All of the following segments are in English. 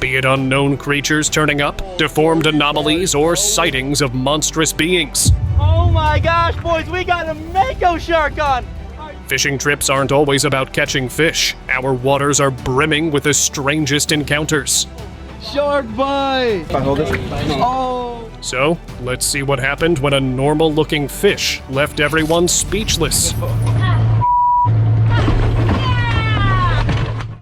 Be it unknown creatures turning up, deformed anomalies, or sightings of monstrous beings. Oh my gosh, boys, we got a mako shark on! Fishing trips aren't always about catching fish. Our waters are brimming with the strangest encounters. Shark bite! Oh! So, let's see what happened when a normal-looking fish left everyone speechless.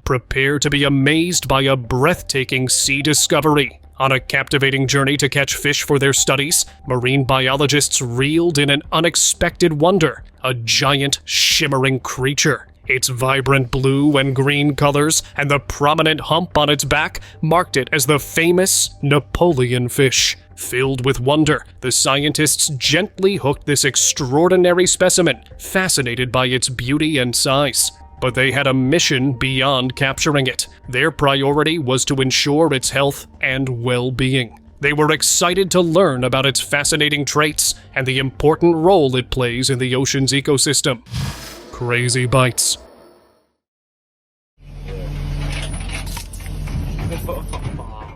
Prepare to be amazed by a breathtaking sea discovery. On a captivating journey to catch fish for their studies, marine biologists reeled in an unexpected wonder, a giant, shimmering creature. Its vibrant blue and green colors and the prominent hump on its back marked it as the famous Napoleon fish. Filled with wonder, the scientists gently hooked this extraordinary specimen, fascinated by its beauty and size. But they had a mission beyond capturing it. Their priority was to ensure its health and well-being. They were excited to learn about its fascinating traits and the important role it plays in the ocean's ecosystem. Crazy bites.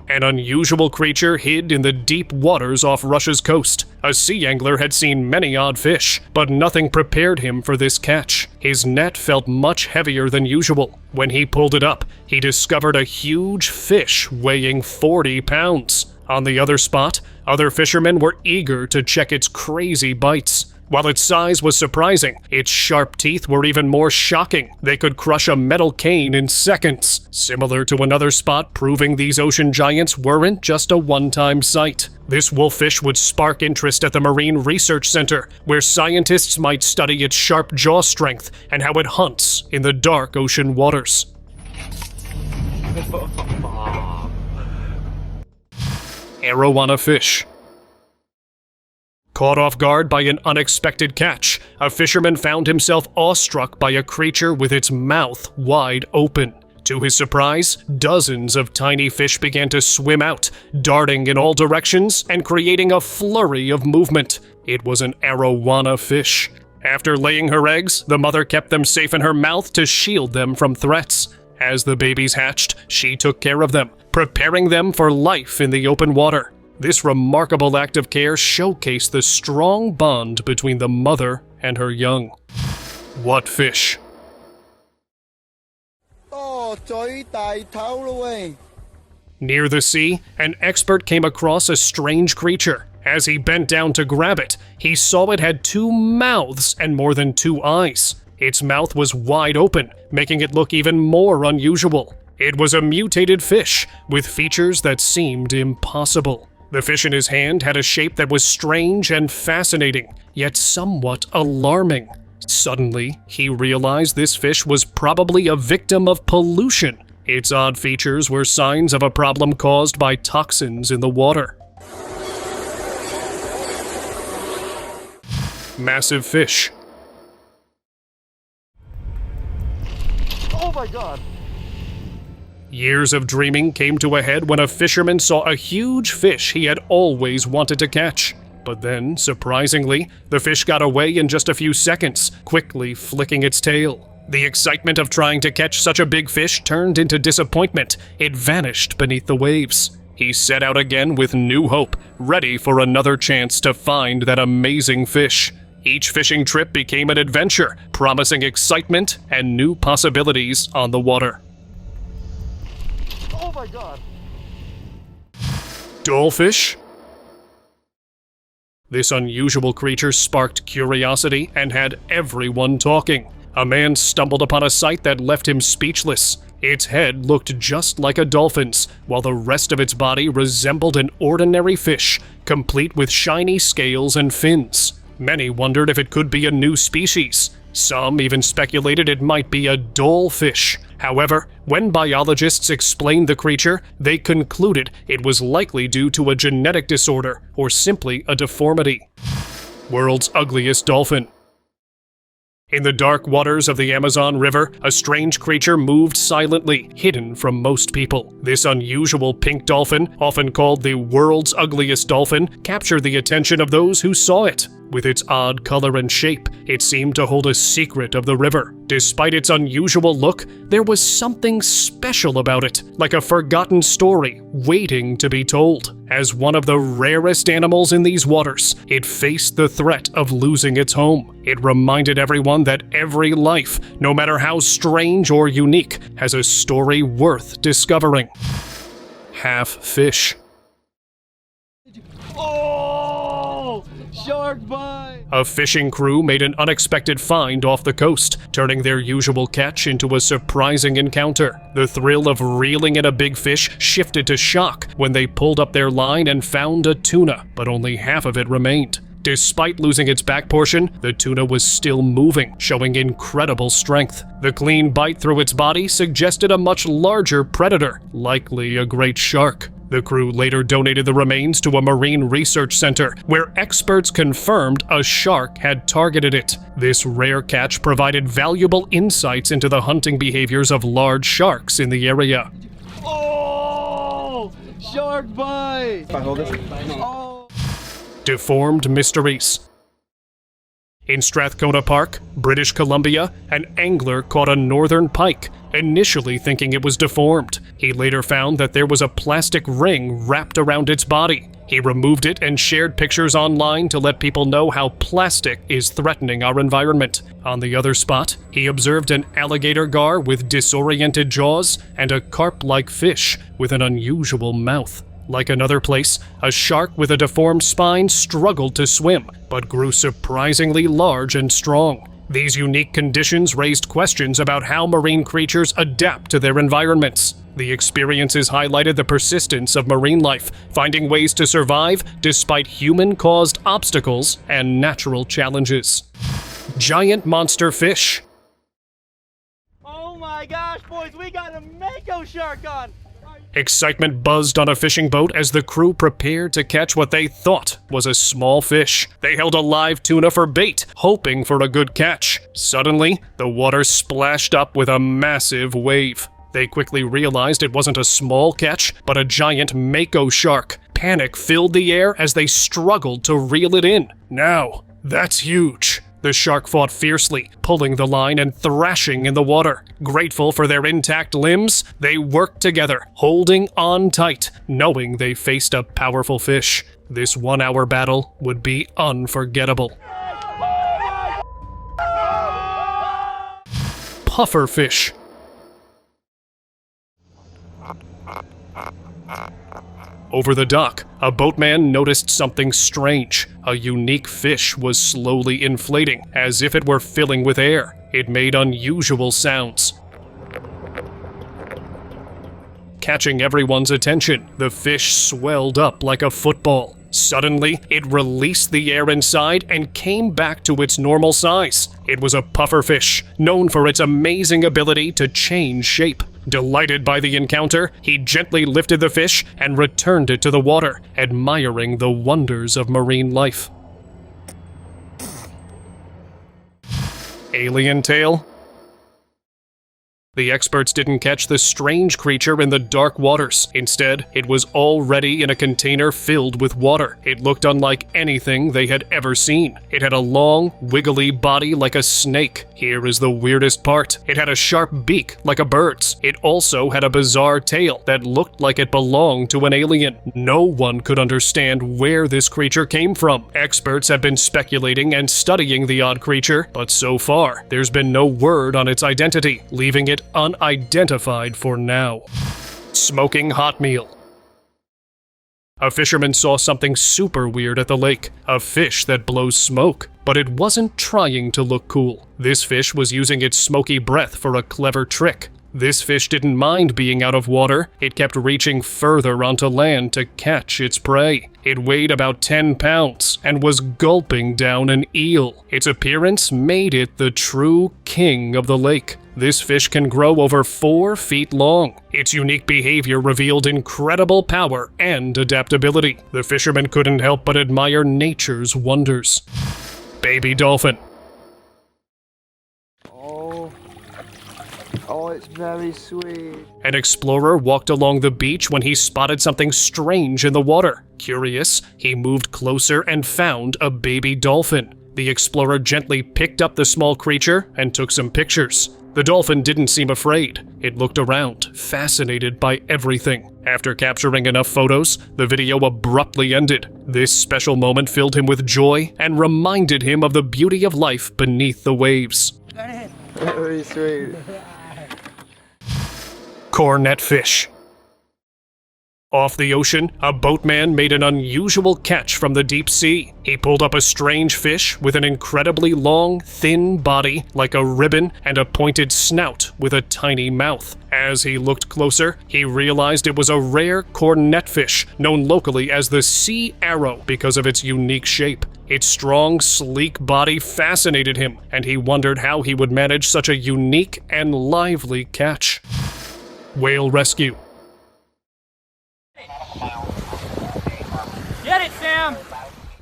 An unusual creature hid in the deep waters off Russia's coast. A sea angler had seen many odd fish, but nothing prepared him for this catch. His net felt much heavier than usual. When he pulled it up, he discovered a huge fish weighing 40 pounds. On the other spot, other fishermen were eager to check its crazy bites. While its size was surprising, its sharp teeth were even more shocking. They could crush a metal cane in seconds. Similar to another spot proving these ocean giants weren't just a one-time sight. This wolffish would spark interest at the Marine Research Center, where scientists might study its sharp jaw strength and how it hunts in the dark ocean waters. Arowana fish. Caught off guard by an unexpected catch, a fisherman found himself awestruck by a creature with its mouth wide open. To his surprise, dozens of tiny fish began to swim out, darting in all directions and creating a flurry of movement. It was an arowana fish. After laying her eggs, the mother kept them safe in her mouth to shield them from threats. As the babies hatched, she took care of them, preparing them for life in the open water. This remarkable act of care showcased the strong bond between the mother and her young. What fish? Near the sea, an expert came across a strange creature. As he bent down to grab it, he saw it had 2 mouths and more than 2 eyes. Its mouth was wide open, making it look even more unusual. It was a mutated fish with features that seemed impossible. The fish in his hand had a shape that was strange and fascinating, yet somewhat alarming. Suddenly, he realized this fish was probably a victim of pollution. Its odd features were signs of a problem caused by toxins in the water. Massive fish. Oh my god! Years of dreaming came to a head when a fisherman saw a huge fish he had always wanted to catch. But then, surprisingly, the fish got away in just a few seconds, quickly flicking its tail. The excitement of trying to catch such a big fish turned into disappointment. It vanished beneath the waves. He set out again with new hope, ready for another chance to find that amazing fish. Each fishing trip became an adventure, promising excitement and new possibilities on the water. Oh my god! Dollfish? This unusual creature sparked curiosity and had everyone talking. A man stumbled upon a sight that left him speechless. Its head looked just like a dolphin's, while the rest of its body resembled an ordinary fish, complete with shiny scales and fins. Many wondered if it could be a new species. Some even speculated it might be a dollfish. However, when biologists explained the creature, they concluded it was likely due to a genetic disorder or simply a deformity. World's ugliest dolphin. In the dark waters of the Amazon River, a strange creature moved silently, hidden from most people. This unusual pink dolphin, often called the world's ugliest dolphin, captured the attention of those who saw it. With its odd color and shape, it seemed to hold a secret of the river. Despite its unusual look, there was something special about it, like a forgotten story waiting to be told. As one of the rarest animals in these waters, it faced the threat of losing its home. It reminded everyone that every life, no matter how strange or unique, has a story worth discovering. Half fish. Oh! Shark bite! A fishing crew made an unexpected find off the coast, turning their usual catch into a surprising encounter. The thrill of reeling in a big fish shifted to shock when they pulled up their line and found a tuna, but only half of it remained. Despite losing its back portion, the tuna was still moving, showing incredible strength. The clean bite through its body suggested a much larger predator, likely a great shark. The crew later donated the remains to a marine research center, where experts confirmed a shark had targeted it. This rare catch provided valuable insights into the hunting behaviors of large sharks in the area. Oh! Shark bite! If I hold this? Oh! Deformed mysteries. In Strathcona Park, British Columbia, an angler caught a northern pike, initially thinking it was deformed. He later found that there was a plastic ring wrapped around its body. He removed it and shared pictures online to let people know how plastic is threatening our environment. On the other spot, he observed an alligator gar with disoriented jaws and a carp-like fish with an unusual mouth. Like another place, a shark with a deformed spine struggled to swim, but grew surprisingly large and strong. These unique conditions raised questions about how marine creatures adapt to their environments. The experiences highlighted the persistence of marine life, finding ways to survive despite human-caused obstacles and natural challenges. Giant monster fish. Oh my gosh, boys, we got a mako shark on! Excitement buzzed on a fishing boat as the crew prepared to catch what they thought was a small fish. They held a live tuna for bait, hoping for a good catch. Suddenly, the water splashed up with a massive wave. They quickly realized it wasn't a small catch, but a giant mako shark. Panic filled the air as they struggled to reel it in. Now, that's huge. The shark fought fiercely, pulling the line and thrashing in the water. Grateful for their intact limbs, they worked together, holding on tight, knowing they faced a powerful fish. This one-hour battle would be unforgettable. Puffer fish. Over the dock, a boatman noticed something strange. A unique fish was slowly inflating, as if it were filling with air. It made unusual sounds. Catching everyone's attention, the fish swelled up like a football. Suddenly, it released the air inside and came back to its normal size. It was a pufferfish, known for its amazing ability to change shape. Delighted by the encounter, he gently lifted the fish and returned it to the water, admiring the wonders of marine life. Alien tail. The experts didn't catch the strange creature in the dark waters. Instead, it was already in a container filled with water. It looked unlike anything they had ever seen. It had a long, wiggly body like a snake. Here is the weirdest part. It had a sharp beak like a bird's. It also had a bizarre tail that looked like it belonged to an alien. No one could understand where this creature came from. Experts have been speculating and studying the odd creature, but so far, there's been no word on its identity, leaving it unidentified for now. Smoking hot meal. A fisherman saw something super weird at the lake, a fish that blows smoke. But it wasn't trying to look cool. This fish was using its smoky breath for a clever trick. This fish didn't mind being out of water. It kept reaching further onto land to catch its prey. It weighed about 10 pounds and was gulping down an eel. Its appearance made it the true king of the lake. This fish can grow over 4 feet long. Its unique behavior revealed incredible power and adaptability. The fisherman couldn't help but admire nature's wonders. Baby dolphin. Oh it's very sweet. An explorer walked along the beach when he spotted something strange in the water. Curious, he moved closer and found a baby dolphin. The explorer gently picked up the small creature and took some pictures. The dolphin didn't seem afraid. It looked around, fascinated by everything. After capturing enough photos, the video abruptly ended. This special moment filled him with joy and reminded him of the beauty of life beneath the waves. Very sweet. Cornet fish. Off the ocean, a boatman made an unusual catch from the deep sea. He pulled up a strange fish with an incredibly long, thin body like a ribbon and a pointed snout with a tiny mouth. As he looked closer, he realized it was a rare cornetfish known locally as the sea arrow because of its unique shape. Its strong, sleek body fascinated him, and he wondered how he would manage such a unique and lively catch. Whale rescue. Get it, Sam!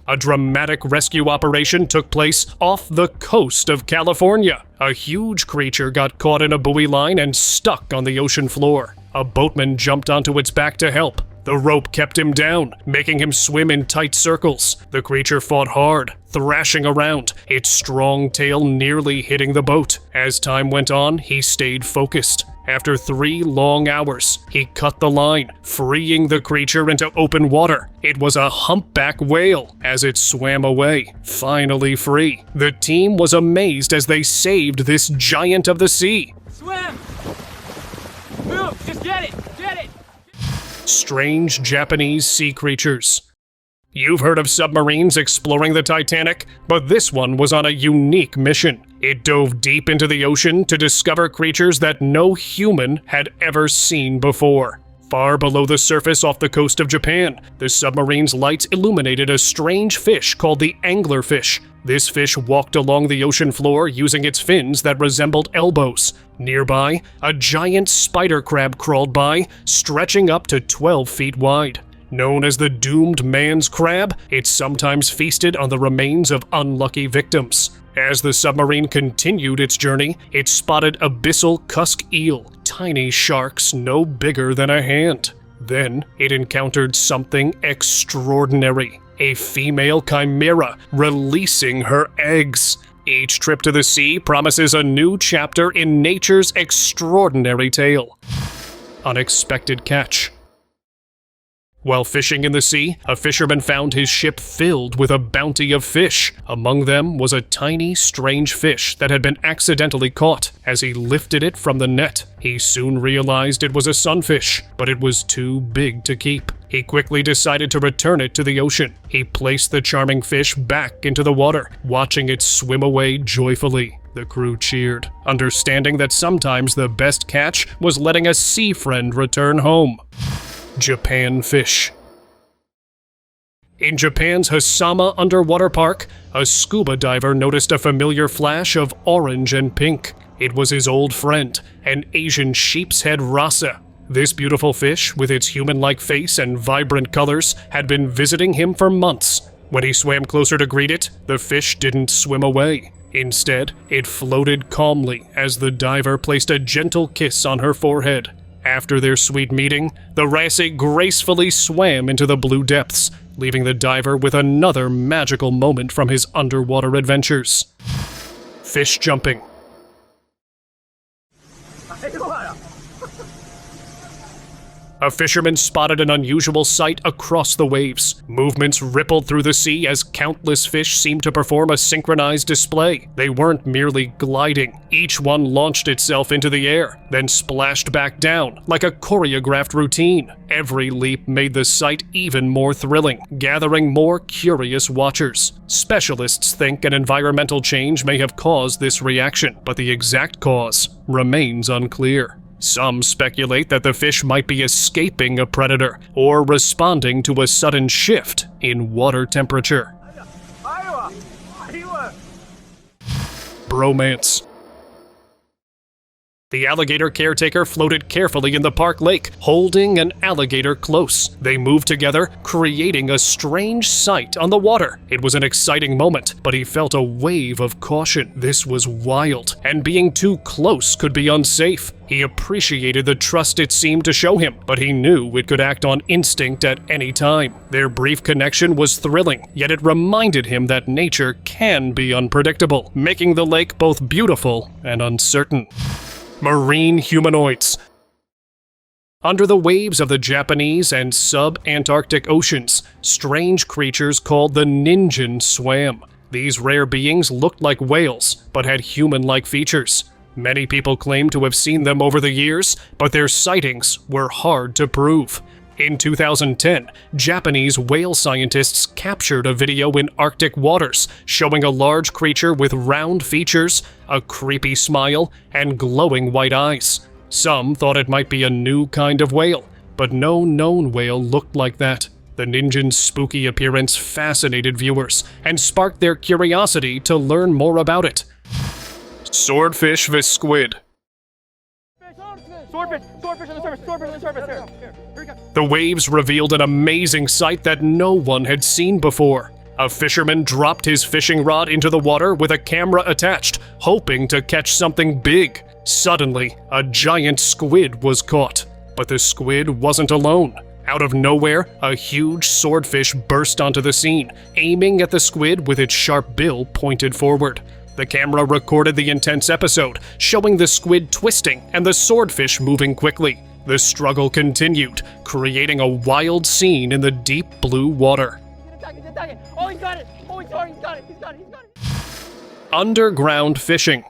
A dramatic rescue operation took place off the coast of California. A huge creature got caught in a buoy line and stuck on the ocean floor. A boatman jumped onto its back to help. The rope kept him down, making him swim in tight circles. The creature fought hard, thrashing around, its strong tail nearly hitting the boat. As time went on, he stayed focused. After 3 long hours, he cut the line, freeing the creature into open water. It was a humpback whale as it swam away, finally free. The team was amazed as they saved this giant of the sea. Swim! Move! Just get it! Get it! Strange Japanese sea creatures. You've heard of submarines exploring the Titanic, but this one was on a unique mission. It dove deep into the ocean to discover creatures that no human had ever seen before. Far below the surface off the coast of Japan, the submarine's lights illuminated a strange fish called the anglerfish. This fish walked along the ocean floor using its fins that resembled elbows. Nearby, a giant spider crab crawled by, stretching up to 12 feet wide. Known as the doomed man's crab, it sometimes feasted on the remains of unlucky victims. As the submarine continued its journey, it spotted abyssal cusk eel, tiny sharks no bigger than a hand. Then it encountered something extraordinary, a female chimera releasing her eggs. Each trip to the sea promises a new chapter in nature's extraordinary tale. Unexpected catch. While fishing in the sea, a fisherman found his ship filled with a bounty of fish. Among them was a tiny, strange fish that had been accidentally caught. As he lifted it from the net, he soon realized it was a sunfish, but it was too big to keep. He quickly decided to return it to the ocean. He placed the charming fish back into the water, watching it swim away joyfully. The crew cheered, understanding that sometimes the best catch was letting a sea friend return home. Japan fish. In Japan's Hasama underwater park, a scuba diver noticed a familiar flash of orange and pink. It was his old friend, an Asian sheep's head rasa. This beautiful fish, with its human-like face and vibrant colors, had been visiting him for months. When he swam closer to greet it, the fish didn't swim away. Instead, it floated calmly as the diver placed a gentle kiss on her forehead. After their sweet meeting, the Rasi gracefully swam into the blue depths, leaving the diver with another magical moment from his underwater adventures. Fish jumping. A fisherman spotted an unusual sight across the waves. Movements rippled through the sea as countless fish seemed to perform a synchronized display. They weren't merely gliding. Each one launched itself into the air, then splashed back down like a choreographed routine. Every leap made the sight even more thrilling, gathering more curious watchers. Specialists think an environmental change may have caused this reaction, but the exact cause remains unclear. Some speculate that the fish might be escaping a predator or responding to a sudden shift in water temperature. Bromance. The alligator caretaker floated carefully in the park lake, holding an alligator close. They moved together, creating a strange sight on the water. It was an exciting moment, but he felt a wave of caution. This was wild, and being too close could be unsafe. He appreciated the trust it seemed to show him, but he knew it could act on instinct at any time. Their brief connection was thrilling, yet it reminded him that nature can be unpredictable, making the lake both beautiful and uncertain. Marine humanoids. Under the waves of the Japanese and sub-Antarctic oceans, strange creatures called the ninjin swam. These rare beings looked like whales, but had human-like features. Many people claim to have seen them over the years, but their sightings were hard to prove. In 2010, Japanese whale scientists captured a video in Arctic waters showing a large creature with round features, a creepy smile, and glowing white eyes. Some thought it might be a new kind of whale, but no known whale looked like that. The ninjin's spooky appearance fascinated viewers and sparked their curiosity to learn more about it. Swordfish vs. squid. Swordfish on the surface, Here we go. The waves revealed an amazing sight that no one had seen before. A fisherman dropped his fishing rod into the water with a camera attached, hoping to catch something big. Suddenly, a giant squid was caught. But the squid wasn't alone. Out of nowhere, a huge swordfish burst onto the scene, aiming at the squid with its sharp bill pointed forward. The camera recorded the intense episode, showing the squid twisting and the swordfish moving quickly. The struggle continued, creating a wild scene in the deep blue water. He's attacking. Oh, he's got it. Oh, he's got it. Underground fishing.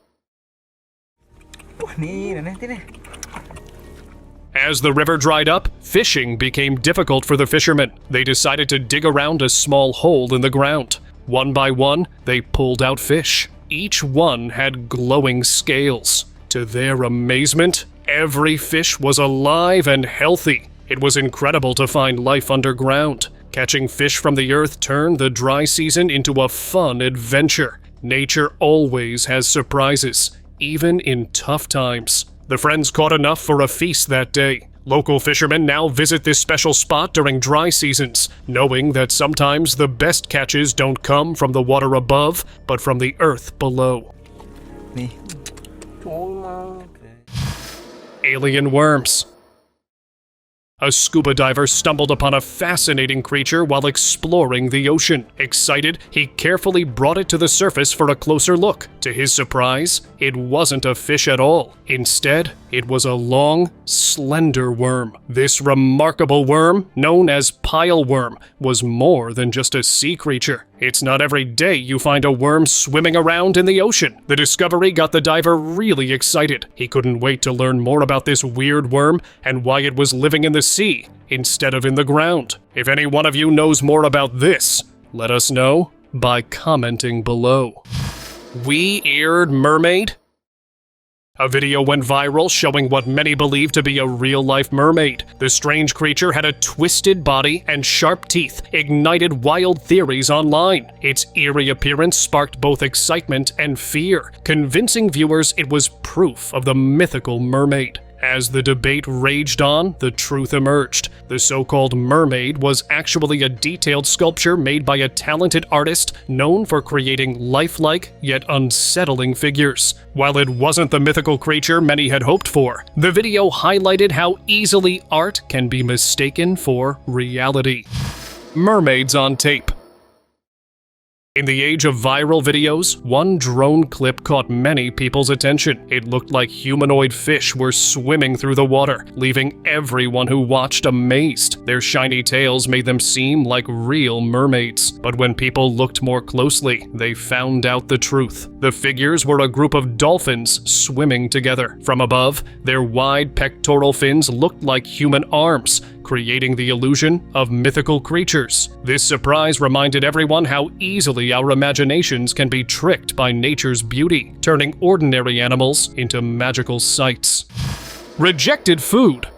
As the river dried up, fishing became difficult for the fishermen. They decided to dig around a small hole in the ground. One by one, they pulled out fish. Each one had glowing scales. To their amazement, every fish was alive and healthy. It was incredible to find life underground. Catching fish from the earth turned the dry season into a fun adventure. Nature always has surprises, even in tough times. The friends caught enough for a feast that day. Local fishermen now visit this special spot during dry seasons, knowing that sometimes the best catches don't come from the water above, but from the earth below. Alien worms. A scuba diver stumbled upon a fascinating creature while exploring the ocean. Excited, he carefully brought it to the surface for a closer look. To his surprise, it wasn't a fish at all. Instead, it was a long, slender worm. This remarkable worm, known as pile worm, was more than just a sea creature. It's not every day you find a worm swimming around in the ocean. The discovery got the diver really excited. He couldn't wait to learn more about this weird worm and why it was living in the sea instead of in the ground. If any one of you knows more about this, let us know by commenting below. We-eared mermaid? A video went viral showing what many believe to be a real-life mermaid. The strange creature had a twisted body and sharp teeth, ignited wild theories online. Its eerie appearance sparked both excitement and fear, convincing viewers it was proof of the mythical mermaid. As the debate raged on, the truth emerged. The so-called mermaid was actually a detailed sculpture made by a talented artist known for creating lifelike yet unsettling figures. While it wasn't the mythical creature many had hoped for, the video highlighted how easily art can be mistaken for reality. Mermaids on tape. In the age of viral videos, one drone clip caught many people's attention. It looked like humanoid fish were swimming through the water, leaving everyone who watched amazed. Their shiny tails made them seem like real mermaids. But when people looked more closely, they found out the truth. The figures were a group of dolphins swimming together. From above, their wide pectoral fins looked like human arms, creating the illusion of mythical creatures. This surprise reminded everyone how easily our imaginations can be tricked by nature's beauty, turning ordinary animals into magical sights. Rejected food.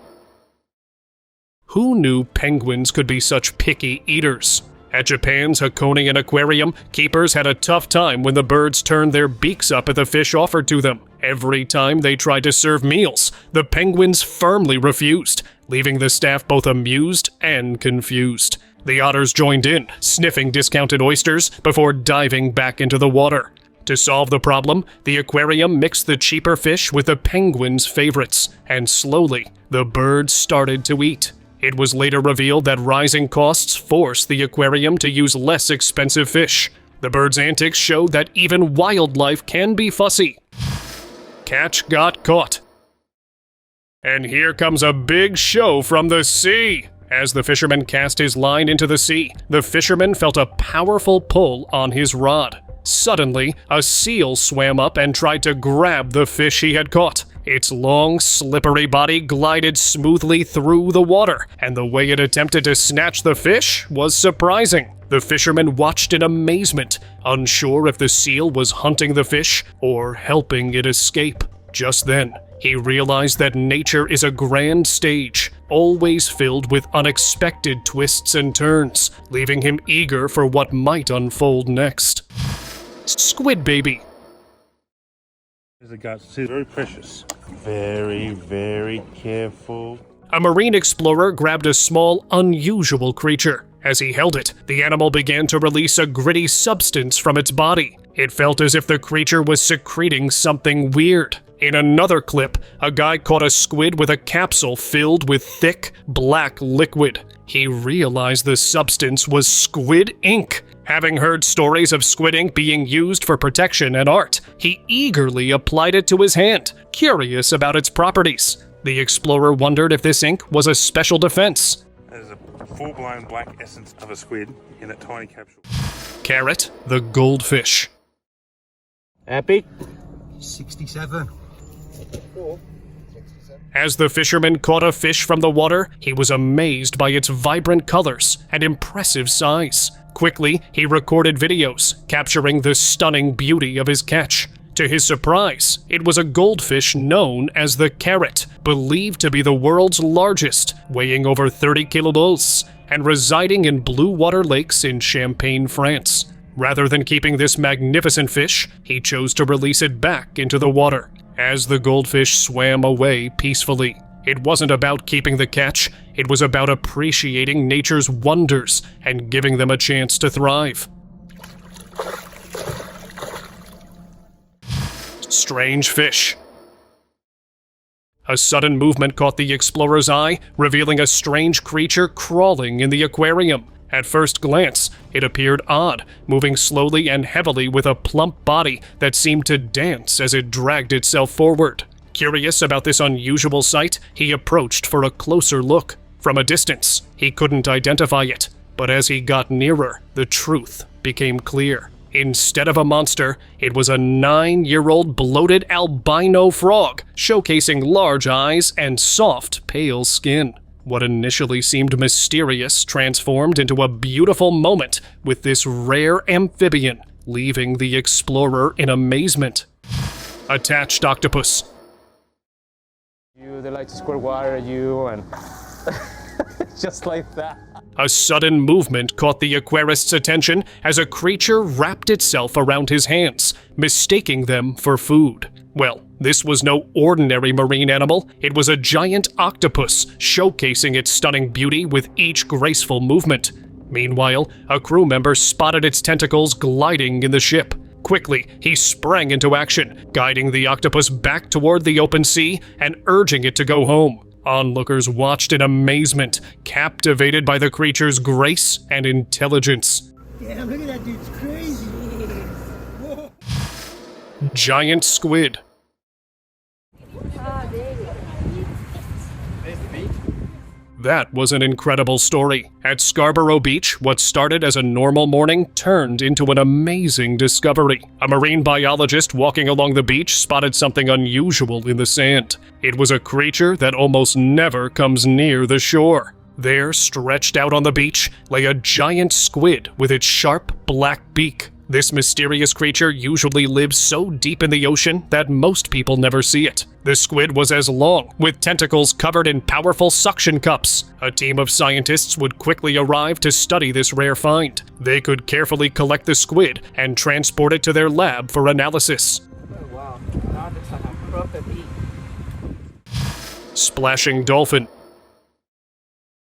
Who knew penguins could be such picky eaters? At Japan's Hakonian Aquarium, keepers had a tough time when the birds turned their beaks up at the fish offered to them. Every time they tried to serve meals, the penguins firmly refused, leaving the staff both amused and confused. The otters joined in, sniffing discounted oysters before diving back into the water. To solve the problem, the aquarium mixed the cheaper fish with the penguins' favorites, and slowly, the birds started to eat. It was later revealed that rising costs forced the aquarium to use less expensive fish. The birds' antics showed that even wildlife can be fussy. Catch got caught. And here comes a big show from the sea. As the fisherman cast his line into the sea, the fisherman felt a powerful pull on his rod. Suddenly, a seal swam up and tried to grab the fish he had caught. Its long, slippery body glided smoothly through the water, and the way it attempted to snatch the fish was surprising. The fisherman watched in amazement, unsure if the seal was hunting the fish or helping it escape. Just then, he realized that nature is a grand stage, always filled with unexpected twists and turns, leaving him eager for what might unfold next. Squid baby. The guts, very precious. Very, very careful. A marine explorer grabbed a small, unusual creature. As he held it, the animal began to release a gritty substance from its body. It felt as if the creature was secreting something weird. In another clip, a guy caught a squid with a capsule filled with thick, black liquid. He realized the substance was squid ink. Having heard stories of squid ink being used for protection and art, he eagerly applied it to his hand, curious about its properties. The explorer wondered if this ink was a special defense. There's a full-blown black essence of a squid in that tiny capsule. Carrot, the goldfish. Happy? 67. As the fisherman caught a fish from the water, he was amazed by its vibrant colors and impressive size. Quickly, he recorded videos, capturing the stunning beauty of his catch. To his surprise, it was a goldfish known as the carrot, believed to be the world's largest, weighing over 30 kilograms, and residing in blue water lakes in Champagne, France. Rather than keeping this magnificent fish, he chose to release it back into the water. As the goldfish swam away peacefully, it wasn't about keeping the catch, it was about appreciating nature's wonders and giving them a chance to thrive. Strange fish. A sudden movement caught the explorer's eye, revealing a strange creature crawling in the aquarium. At first glance, it appeared odd, moving slowly and heavily with a plump body that seemed to dance as it dragged itself forward. Curious about this unusual sight, he approached for a closer look. From a distance, he couldn't identify it, but as he got nearer, the truth became clear. Instead of a monster, it was a 9-year-old bloated albino frog, showcasing large eyes and soft, pale skin. What initially seemed mysterious transformed into a beautiful moment with this rare amphibian, leaving the explorer in amazement. Attached octopus. They like to squirt water at you and just like that. A sudden movement caught the aquarist's attention as a creature wrapped itself around his hands, mistaking them for food. Well, this was no ordinary marine animal. It was a giant octopus, showcasing its stunning beauty with each graceful movement. Meanwhile, a crew member spotted its tentacles gliding in the ship. Quickly, he sprang into action, guiding the octopus back toward the open sea and urging it to go home. Onlookers watched in amazement, captivated by the creature's grace and intelligence. Damn, look at that dude, it's crazy. Giant squid. That was an incredible story. At Scarborough Beach, what started as a normal morning turned into an amazing discovery. A marine biologist walking along the beach spotted something unusual in the sand. It was a creature that almost never comes near the shore. There, stretched out on the beach, lay a giant squid with its sharp black beak. This mysterious creature usually lives so deep in the ocean that most people never see it. The squid was as long, with tentacles covered in powerful suction cups. A team of scientists would quickly arrive to study this rare find. They could carefully collect the squid and transport it to their lab for analysis. Oh wow, that looks like a proper beak. Splashing dolphin.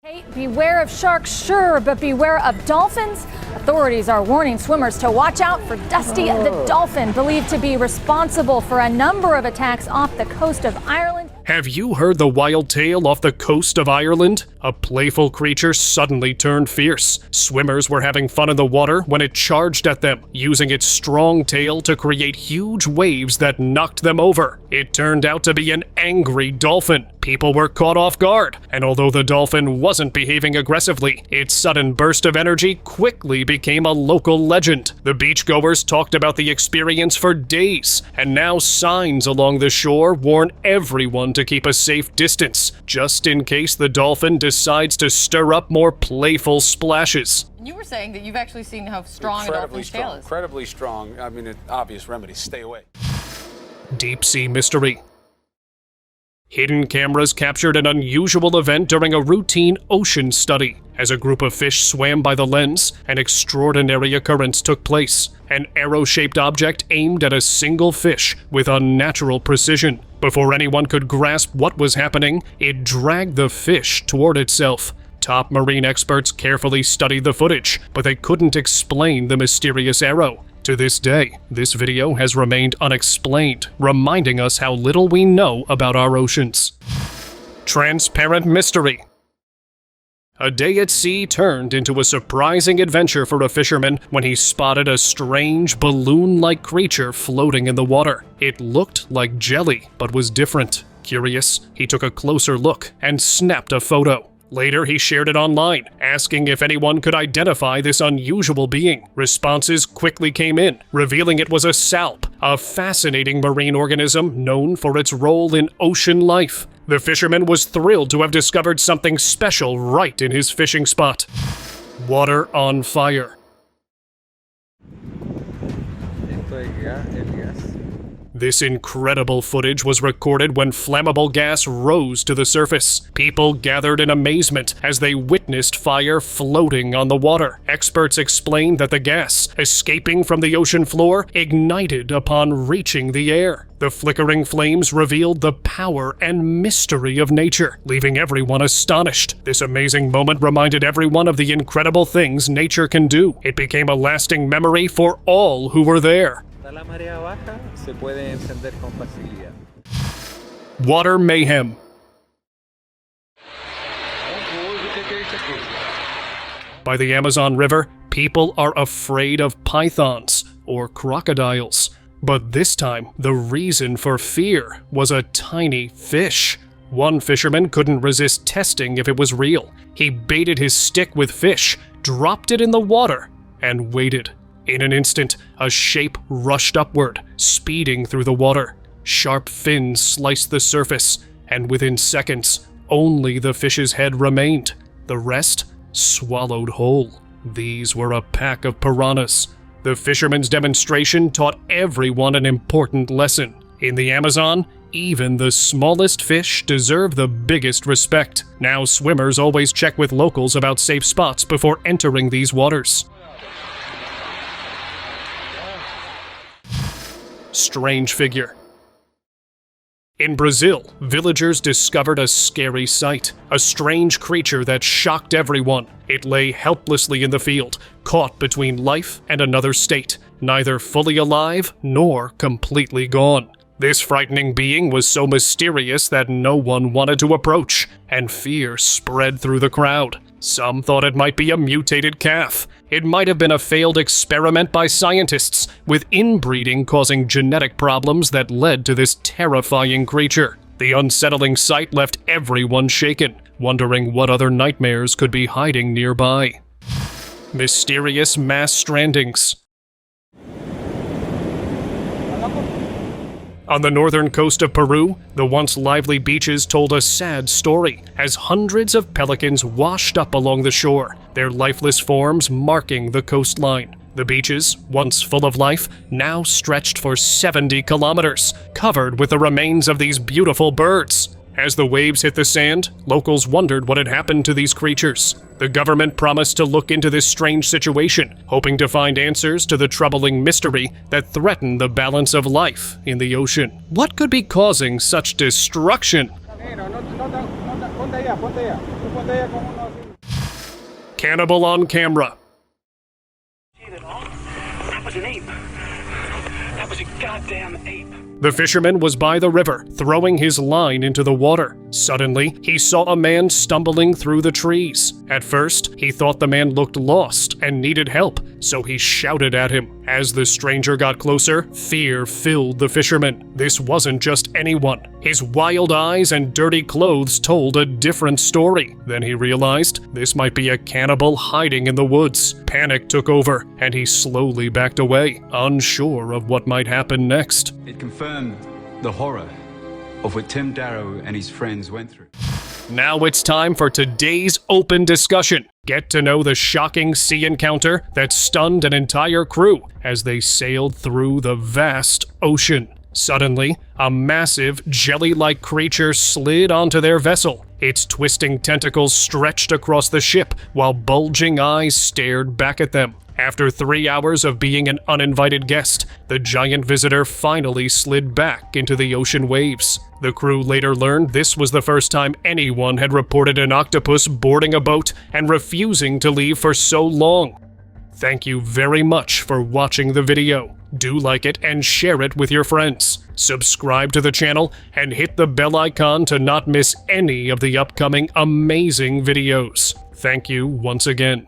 Hey, beware of sharks, sure, but beware of dolphins. Authorities are warning swimmers to watch out for Dusty the dolphin, believed to be responsible for a number of attacks off the coast of Ireland. Have you heard the wild tale off the coast of Ireland? A playful creature suddenly turned fierce. Swimmers were having fun in the water when it charged at them, using its strong tail to create huge waves that knocked them over. It turned out to be an angry dolphin. People were caught off guard, and although the dolphin wasn't behaving aggressively, its sudden burst of energy quickly became a local legend. The beachgoers talked about the experience for days, and now signs along the shore warn everyone to keep a safe distance, just in case the dolphin decides to stir up more playful splashes. You were saying that you've actually seen how strong a dolphin's tail is. Incredibly strong. I mean, an obvious remedy. Stay away. Deep sea mystery. Hidden cameras captured an unusual event during a routine ocean study. As a group of fish swam by the lens, an extraordinary occurrence took place. An arrow-shaped object aimed at a single fish with unnatural precision. Before anyone could grasp what was happening, it dragged the fish toward itself. Top marine experts carefully studied the footage, but they couldn't explain the mysterious arrow. To this day, this video has remained unexplained, reminding us how little we know about our oceans. Transparent mystery. A day at sea turned into a surprising adventure for a fisherman when he spotted a strange, balloon-like creature floating in the water. It looked like jelly, but was different. Curious, he took a closer look and snapped a photo. Later, he shared it online, asking if anyone could identify this unusual being. Responses quickly came in, revealing it was a salp, a fascinating marine organism known for its role in ocean life. The fisherman was thrilled to have discovered something special right in his fishing spot. Water on fire. This incredible footage was recorded when flammable gas rose to the surface. People gathered in amazement as they witnessed fire floating on the water. Experts explained that the gas, escaping from the ocean floor, ignited upon reaching the air. The flickering flames revealed the power and mystery of nature, leaving everyone astonished. This amazing moment reminded everyone of the incredible things nature can do. It became a lasting memory for all who were there. La marea baja se puede encender con facilidad. Water mayhem. By the Amazon River, people are afraid of pythons or crocodiles. But this time, the reason for fear was a tiny fish. One fisherman couldn't resist testing if it was real. He baited his stick with fish, dropped it in the water, and waited. In an instant, a shape rushed upward, speeding through the water. Sharp fins sliced the surface, and within seconds, only the fish's head remained. The rest swallowed whole. These were a pack of piranhas. The fisherman's demonstration taught everyone an important lesson. In the Amazon, even the smallest fish deserve the biggest respect. Now swimmers always check with locals about safe spots before entering these waters. Strange figure. In Brazil, villagers discovered a scary sight, a strange creature that shocked everyone. It lay helplessly in the field, caught between life and another state, neither fully alive nor completely gone. This frightening being was so mysterious that no one wanted to approach, and fear spread through the crowd. Some thought it might be a mutated calf. It might have been a failed experiment by scientists, with inbreeding causing genetic problems that led to this terrifying creature. The unsettling sight left everyone shaken, wondering what other nightmares could be hiding nearby. Mysterious mass strandings. On the northern coast of Peru, the once lively beaches told a sad story as hundreds of pelicans washed up along the shore, their lifeless forms marking the coastline. The beaches, once full of life, now stretched for 70 kilometers, covered with the remains of these beautiful birds. As the waves hit the sand, locals wondered what had happened to these creatures. The government promised to look into this strange situation, hoping to find answers to the troubling mystery that threatened the balance of life in the ocean. What could be causing such destruction? Cannibal on camera. That was an ape. That was a goddamn ape. The fisherman was by the river, throwing his line into the water. Suddenly, he saw a man stumbling through the trees. At first, he thought the man looked lost and needed help, so he shouted at him. As the stranger got closer, fear filled the fisherman. This wasn't just anyone. His wild eyes and dirty clothes told a different story. Then he realized this might be a cannibal hiding in the woods. Panic took over, and he slowly backed away, unsure of what might happen next. It confirmed the horror of what Tim Darrow and his friends went through. Now it's time for today's open discussion. Get to know the shocking sea encounter that stunned an entire crew as they sailed through the vast ocean. Suddenly, a massive, jelly-like creature slid onto their vessel. Its twisting tentacles stretched across the ship, while bulging eyes stared back at them. After 3 hours of being an uninvited guest, the giant visitor finally slid back into the ocean waves. The crew later learned this was the first time anyone had reported an octopus boarding a boat and refusing to leave for so long. Thank you very much for watching the video. Do like it and share it with your friends. Subscribe to the channel and hit the bell icon to not miss any of the upcoming amazing videos. Thank you once again.